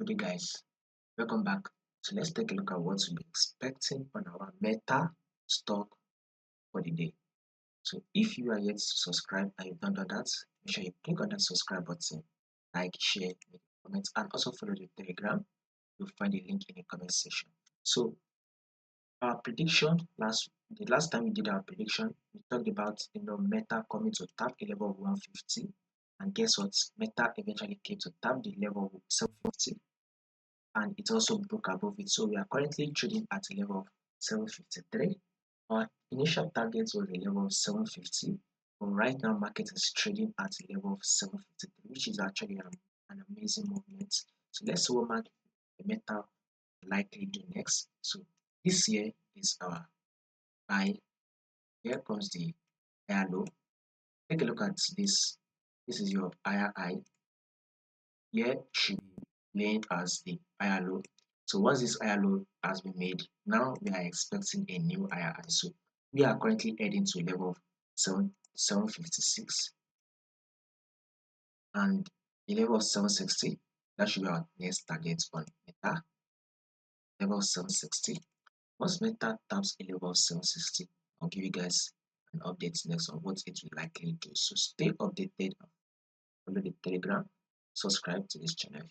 Okay, guys, welcome back. So let's take a look at what to be expecting on our Meta stock for the day. So if you are yet to subscribe and you've not done that, make sure you click on that subscribe button, like, share, make comments, and also follow the Telegram. You'll find the link in the comment section. So our prediction the last time we did our prediction, we talked about Meta coming to tap a level of 150, and guess what? Meta eventually came to tap the level of 750 and it also broke above it. So we are currently trading at a level of 753. Our initial target was a level of 750, but right now market is trading at a level of 753, which is actually an amazing movement. So let's see what the Meta likely do next. So this here is our high. Here comes the higher low. Take a look at this. This is your higher high. Here should be named as the higher low. So once this higher low has been made, now we are expecting a new higher high. So we are currently heading to a level of 756 and the level of 760. That should be our next target on Meta. Level of 760. Once Meta taps a level of 760, I'll give you guys an update next on what it will likely do. So stay updated, follow the Telegram, subscribe to this channel.